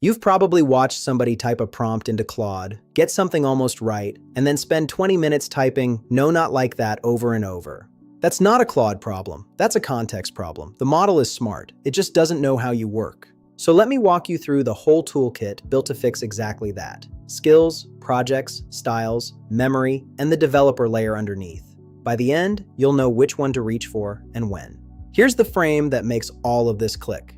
You've probably watched somebody type a prompt into Claude, get something almost right, and then spend 20 minutes typing "no, not like that" over and over. That's not a Claude problem. That's a context problem. The model is smart. It just doesn't know how you work. So let me walk you through the whole toolkit built to fix exactly that. Skills, projects, styles, memory, and the developer layer underneath. By the end, you'll know which one to reach for and when. Here's the frame that makes all of this click.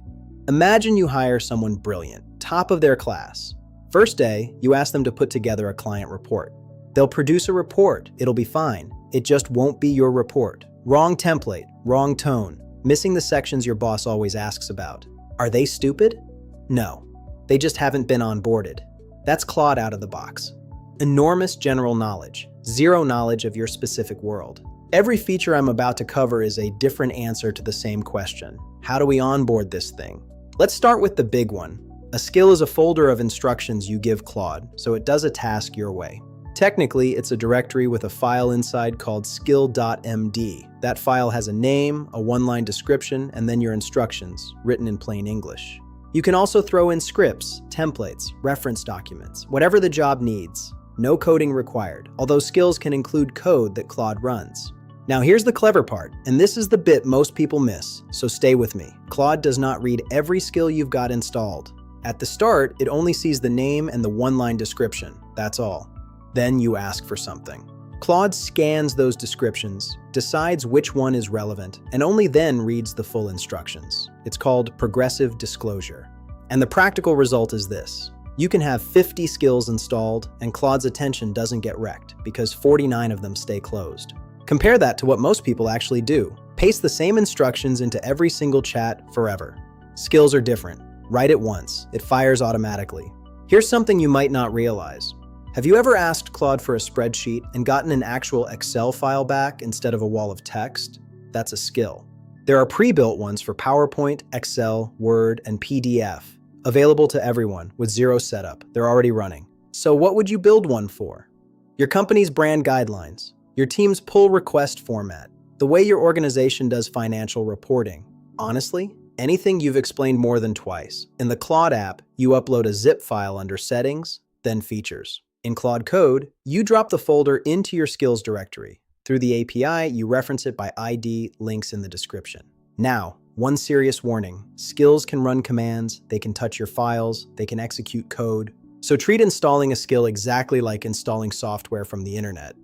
Imagine you hire someone brilliant, top of their class. First day, you ask them to put together a client report. They'll produce a report. It'll be fine. It just won't be your report. Wrong template, wrong tone, missing the sections your boss always asks about. Are they stupid? No. They just haven't been onboarded. That's Claude out of the box. Enormous general knowledge, zero knowledge of your specific world. Every feature I'm about to cover is a different answer to the same question. How do we onboard this thing? Let's start with the big one. A skill is a folder of instructions you give Claude, so it does a task your way. Technically, it's a directory with a file inside called Skill.md. That file has a name, a one-line description, and then your instructions, written in plain English. You can also throw in scripts, templates, reference documents, whatever the job needs. No coding required, although skills can include code that Claude runs. Now here's the clever part, and this is the bit most people miss, so stay with me. Claude does not read every skill you've got installed. At the start, it only sees the name and the one-line description, that's all. Then you ask for something. Claude scans those descriptions, decides which one is relevant, and only then reads the full instructions. It's called progressive disclosure. And the practical result is this. You can have 50 skills installed, and Claude's attention doesn't get wrecked because 49 of them stay closed. Compare that to what most people actually do. Paste the same instructions into every single chat forever. Skills are different. Write it once. It fires automatically. Here's something you might not realize. Have you ever asked Claude for a spreadsheet and gotten an actual Excel file back instead of a wall of text? That's a skill. There are pre-built ones for PowerPoint, Excel, Word, and PDF, available to everyone with zero setup. They're already running. So what would you build one for? Your company's brand guidelines, your team's pull request format, the way your organization does financial reporting. Honestly, anything you've explained more than twice. In the Claude app, you upload a zip file under Settings, then Features. In Claude Code, you drop the folder into your skills directory. Through the API, you reference it by ID, links in the description. Now, one serious warning. Skills can run commands, they can touch your files, they can execute code. So treat installing a skill exactly like installing software from the internet.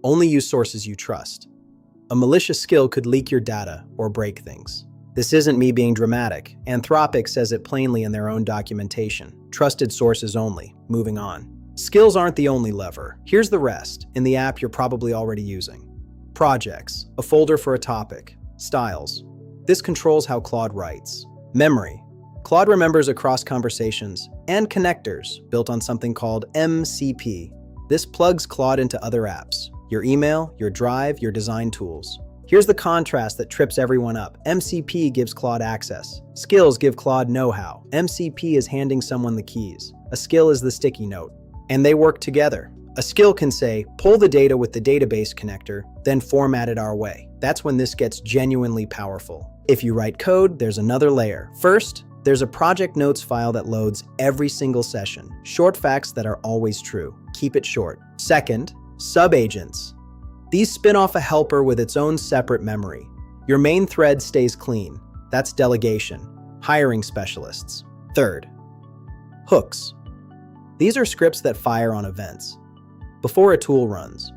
Only use sources you trust. A malicious skill could leak your data or break things. This isn't me being dramatic. Anthropic says it plainly in their own documentation. Trusted sources only. Moving on. Skills aren't the only lever. Here's the rest, in the app you're probably already using. Projects, a folder for a topic. Styles. This controls how Claude writes. Memory. Claude remembers across conversations. And connectors, built on something called MCP. This plugs Claude into other apps. Your email, your Drive, your design tools. Here's the contrast that trips everyone up. MCP gives Claude access. Skills give Claude know-how. MCP is handing someone the keys. A skill is the sticky note. And they work together. A skill can say, pull the data with the database connector, then format it our way. That's when this gets genuinely powerful. If you write code, there's another layer. First, there's a project notes file that loads every single session. Short facts that are always true. Keep it short. Second, Subagents. These spin off a helper with its own separate memory. Your main thread stays clean. That's delegation. Hiring specialists. Third, hooks. These are scripts that fire on events. Before a tool runs.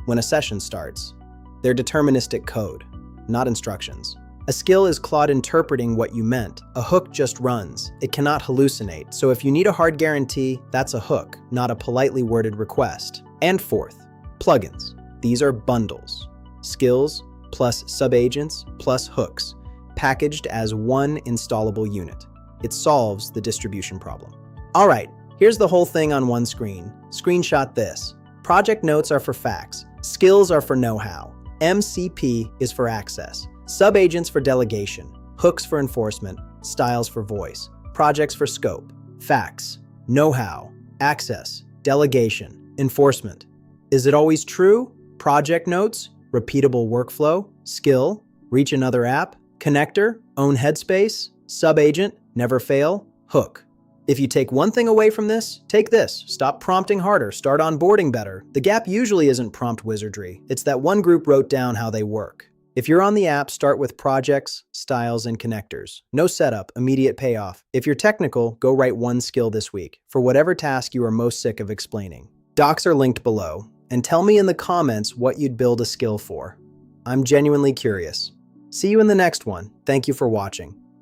When a session starts. They're deterministic code, not instructions. A skill is Claude interpreting what you meant. A hook just runs. It cannot hallucinate. So if you need a hard guarantee, that's a hook, not a politely worded request. And fourth, plugins. These are bundles. Skills plus subagents plus hooks, packaged as one installable unit. It solves the distribution problem. All right, here's the whole thing on one screen. Screenshot this. Project notes are for facts. Skills are for know-how. MCP is for access. Subagents for delegation. Hooks for enforcement. Styles for voice. Projects for scope. Facts. Know-how. Access. Delegation. Enforcement. Is it always true? Project notes. Repeatable workflow. Skill. Reach another app. Connector. Own headspace. Subagent. Never fail. Hook. If you take one thing away from this, take this. Stop prompting harder, start onboarding better. The gap usually isn't prompt wizardry. It's that one group wrote down how they work. If you're on the app, start with projects, styles, and connectors. No setup, immediate payoff. If you're technical, go write one skill this week for whatever task you are most sick of explaining. Docs are linked below, and tell me in the comments what you'd build a skill for. I'm genuinely curious. See you in the next one. Thank you for watching.